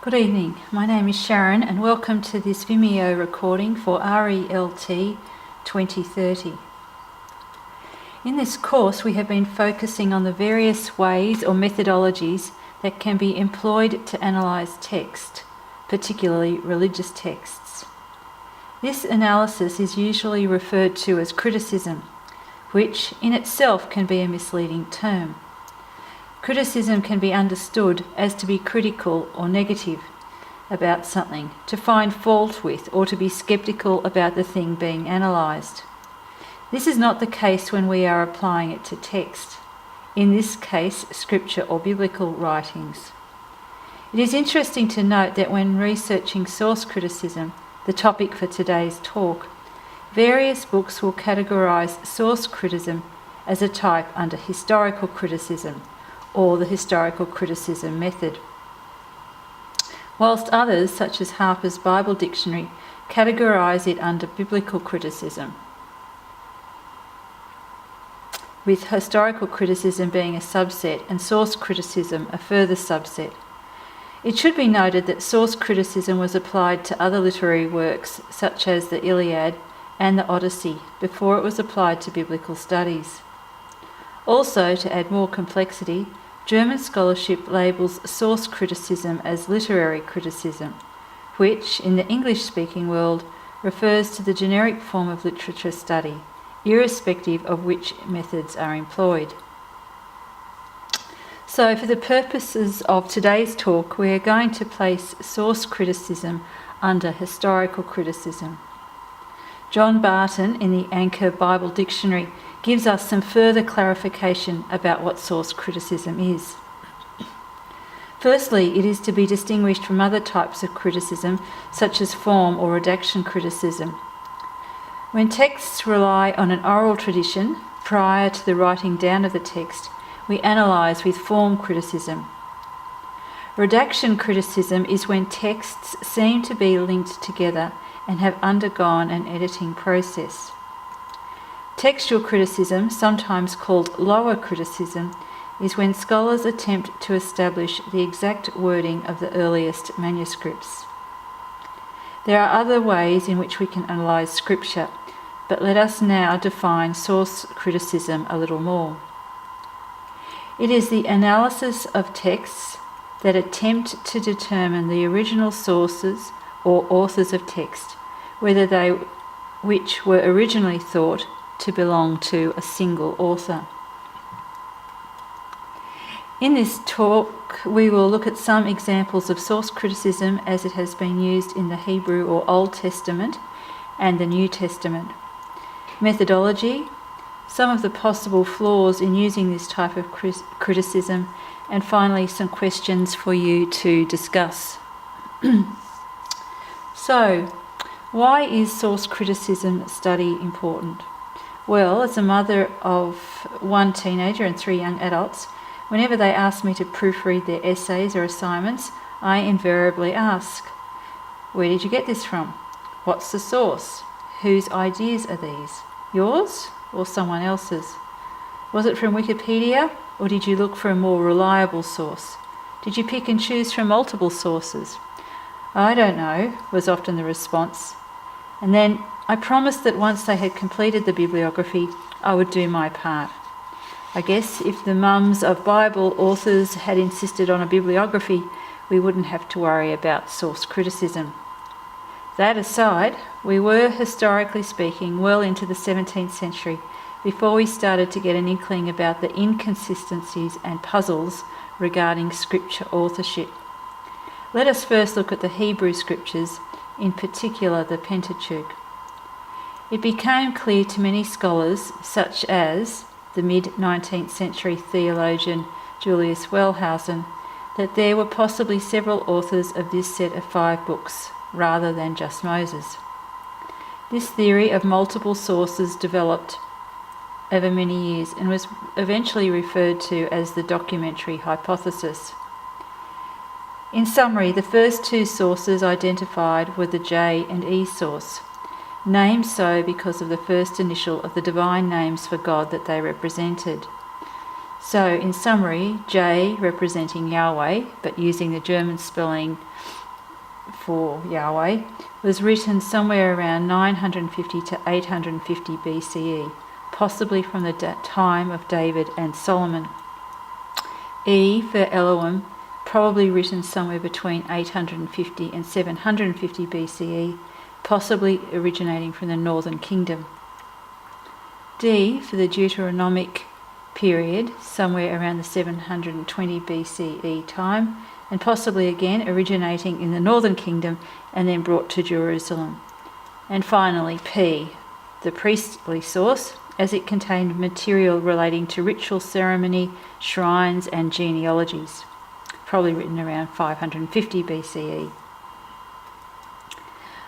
Good evening, my name is Sharon and welcome to this Vimeo recording for RELT 2030. In this course we have been focusing on the various ways or methodologies that can be employed to analyse text, particularly religious texts. This analysis is usually referred to as criticism, which in itself can be a misleading term. Criticism can be understood as to be critical or negative about something, to find fault with, or to be sceptical about the thing being analysed. This is not the case when we are applying it to text, in this case scripture or biblical writings. It is interesting to note that when researching source criticism, the topic for today's talk, various books will categorise source criticism as a type under historical criticism, or the historical criticism method, whilst others, such as Harper's Bible Dictionary, categorise it under biblical criticism, with historical criticism being a subset and source criticism a further subset. It should be noted that source criticism was applied to other literary works such as the Iliad and the Odyssey before it was applied to biblical studies. Also, to add more complexity, German scholarship labels source criticism as literary criticism, which, in the English-speaking world, refers to the generic form of literature study, irrespective of which methods are employed. So, for the purposes of today's talk, we are going to place source criticism under historical criticism. John Barton, in the Anchor Bible Dictionary, gives us some further clarification about what source criticism is. Firstly, it is to be distinguished from other types of criticism, such as form or redaction criticism. When texts rely on an oral tradition prior to the writing down of the text, we analyse with form criticism. Redaction criticism is when texts seem to be linked together and have undergone an editing process. Textual criticism, sometimes called lower criticism, is when scholars attempt to establish the exact wording of the earliest manuscripts. There are other ways in which we can analyse scripture, but let us now define source criticism a little more. It is the analysis of texts that attempt to determine the original sources or authors of text, whether they which were originally thought to belong to a single author. In this talk, we will look at some examples of source criticism as it has been used in the Hebrew or Old Testament and the New Testament. Methodology, some of the possible flaws in using this type of criticism, and finally some questions for you to discuss. So, why is source criticism study important? Well, as a mother of one teenager and 3 young adults, whenever they ask me to proofread their essays or assignments, I invariably ask, where did you get this from? What's the source? Whose ideas are these? Yours or someone else's? Was it from Wikipedia, or did you look for a more reliable source? Did you pick and choose from multiple sources? I don't know, was often the response. And then I promised that once they had completed the bibliography, I would do my part. I guess if the mums of Bible authors had insisted on a bibliography, we wouldn't have to worry about source criticism. That aside, we were, historically speaking, well into the 17th century before we started to get an inkling about the inconsistencies and puzzles regarding scripture authorship. Let us first look at the Hebrew scriptures, in particular the Pentateuch. It became clear to many scholars, such as the mid-19th century theologian Julius Wellhausen, that there were possibly several authors of this set of 5 books, rather than just Moses. This theory of multiple sources developed over many years and was eventually referred to as the documentary hypothesis. In summary, the first 2 sources identified were the J and E source, named so because of the first initial of the divine names for God that they represented. So, in summary, J representing Yahweh, but using the German spelling for Yahweh, was written somewhere around 950 to 850 BCE, possibly from the time of David and Solomon. E for Elohim, probably written somewhere between 850 and 750 BCE, possibly originating from the northern kingdom. D for the Deuteronomic period, somewhere around the 720 BCE time, and possibly again originating in the northern kingdom and then brought to Jerusalem. And finally, P, the priestly source, as it contained material relating to ritual ceremony, shrines and genealogies, probably written around 550 BCE.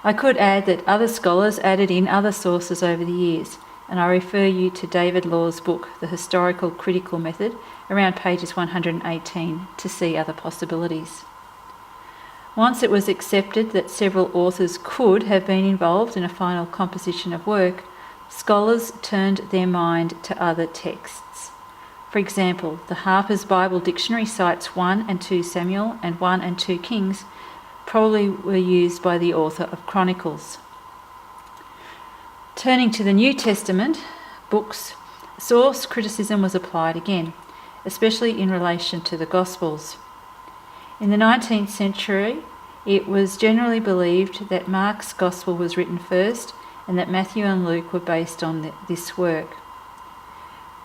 I could add that other scholars added in other sources over the years, and I refer you to David Law's book, The Historical Critical Method, around pages 118, to see other possibilities. Once it was accepted that several authors could have been involved in a final composition of work, scholars turned their mind to other texts. For example, the Harper's Bible Dictionary cites 1 and 2 Samuel and 1 and 2 Kings probably were used by the author of Chronicles. Turning to the New Testament books, source criticism was applied again, especially in relation to the Gospels. In the 19th century, it was generally believed that Mark's Gospel was written first and that Matthew and Luke were based on this work.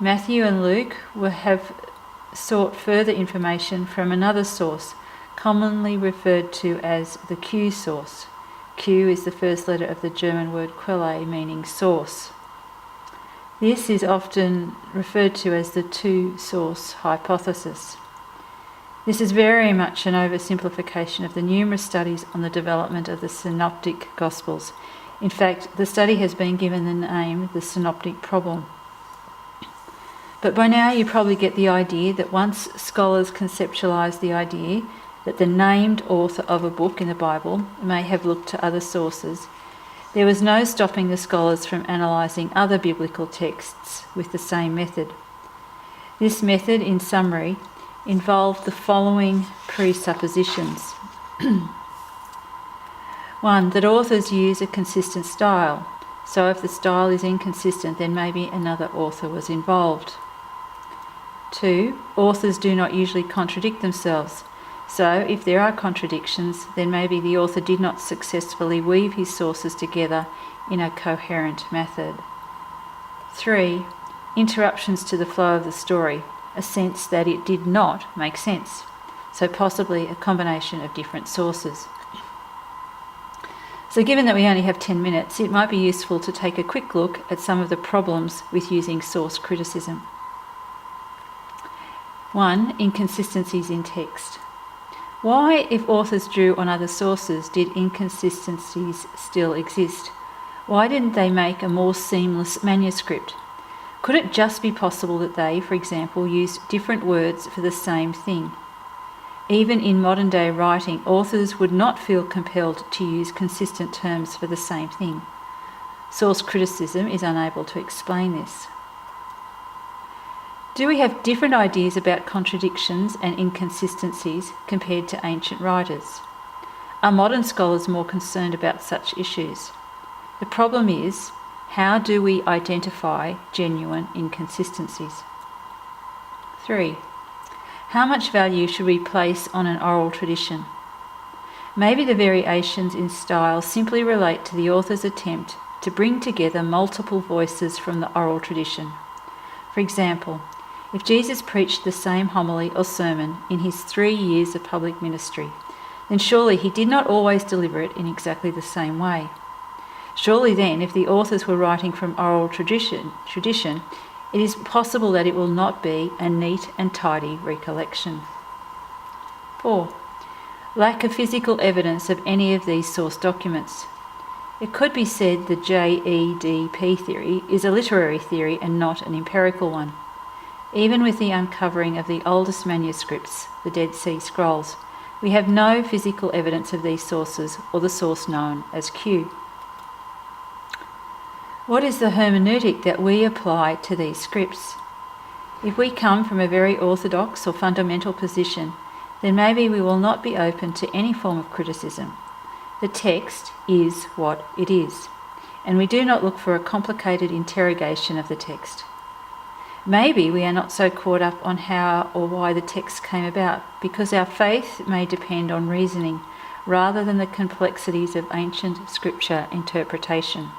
Matthew and Luke have sought further information from another source, commonly referred to as the Q source. Q is the first letter of the German word Quelle, meaning source. This is often referred to as the two-source hypothesis. This is very much an oversimplification of the numerous studies on the development of the Synoptic Gospels. In fact, the study has been given the name the Synoptic Problem. But by now you probably get the idea that once scholars conceptualise the idea that the named author of a book in the Bible may have looked to other sources, there was no stopping the scholars from analysing other biblical texts with the same method. This method, in summary, involved the following presuppositions. 1. That authors use a consistent style, so if the style is inconsistent, then maybe another author was involved. 2. Authors do not usually contradict themselves, so if there are contradictions, then maybe the author did not successfully weave his sources together in a coherent method. 3. Interruptions to the flow of the story, a sense that it did not make sense, so possibly a combination of different sources. So given that we only have 10 minutes, it might be useful to take a quick look at some of the problems with using source criticism. 1. Inconsistencies in text. Why, if authors drew on other sources, did inconsistencies still exist? Why didn't they make a more seamless manuscript? Could it just be possible that they, for example, used different words for the same thing? Even in modern day writing, authors would not feel compelled to use consistent terms for the same thing. Source criticism is unable to explain this. Do we have different ideas about contradictions and inconsistencies compared to ancient writers? Are modern scholars more concerned about such issues? The problem is, how do we identify genuine inconsistencies? 3. How much value should we place on an oral tradition? Maybe the variations in style simply relate to the author's attempt to bring together multiple voices from the oral tradition. For example, if Jesus preached the same homily or sermon in his 3 years of public ministry, then surely he did not always deliver it in exactly the same way. Surely then, if the authors were writing from oral tradition, it is possible that it will not be a neat and tidy recollection. 4. Lack of physical evidence of any of these source documents. It could be said the JEDP theory is a literary theory and not an empirical one. Even with the uncovering of the oldest manuscripts, the Dead Sea Scrolls, we have no physical evidence of these sources or the source known as Q. What is the hermeneutic that we apply to these scripts? If we come from a very orthodox or fundamental position, then maybe we will not be open to any form of criticism. The text is what it is, and we do not look for a complicated interrogation of the text. Maybe we are not so caught up on how or why the text came about, because our faith may depend on reasoning rather than the complexities of ancient scripture interpretation.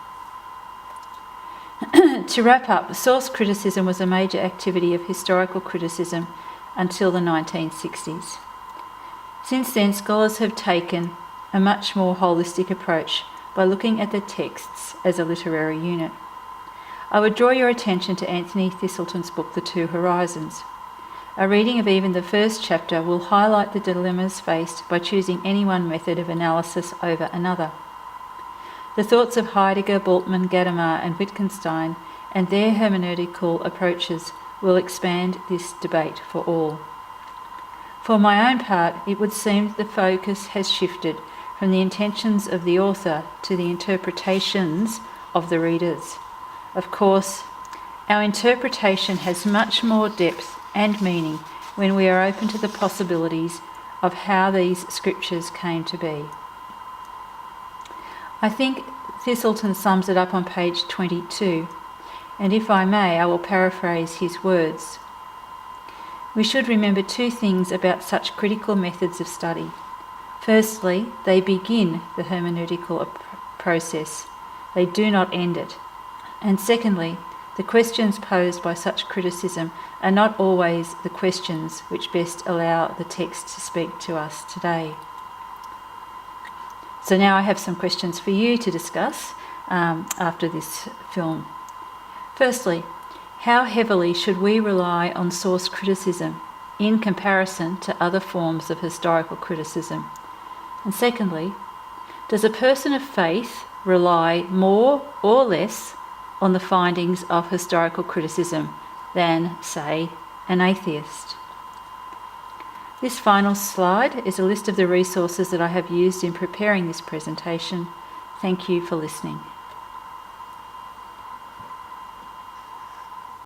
To wrap up, source criticism was a major activity of historical criticism until the 1960s. Since then, scholars have taken a much more holistic approach by looking at the texts as a literary unit. I would draw your attention to Anthony Thistleton's book, The Two Horizons. A reading of even the first chapter will highlight the dilemmas faced by choosing any one method of analysis over another. The thoughts of Heidegger, Bultmann, Gadamer and Wittgenstein and their hermeneutical approaches will expand this debate for all. For my own part, it would seem that the focus has shifted from the intentions of the author to the interpretations of the readers. Of course, our interpretation has much more depth and meaning when we are open to the possibilities of how these scriptures came to be. I think Thistleton sums it up on page 22, and if I may, I will paraphrase his words. We should remember two things about such critical methods of study. Firstly, they begin the hermeneutical process. They do not end it. And secondly, the questions posed by such criticism are not always the questions which best allow the text to speak to us today. So now I have some questions for you to discuss after this film. Firstly, how heavily should we rely on source criticism in comparison to other forms of historical criticism? And secondly, does a person of faith rely more or less on the findings of historical criticism than, say, an atheist? This final slide is a list of the resources that I have used in preparing this presentation. Thank you for listening.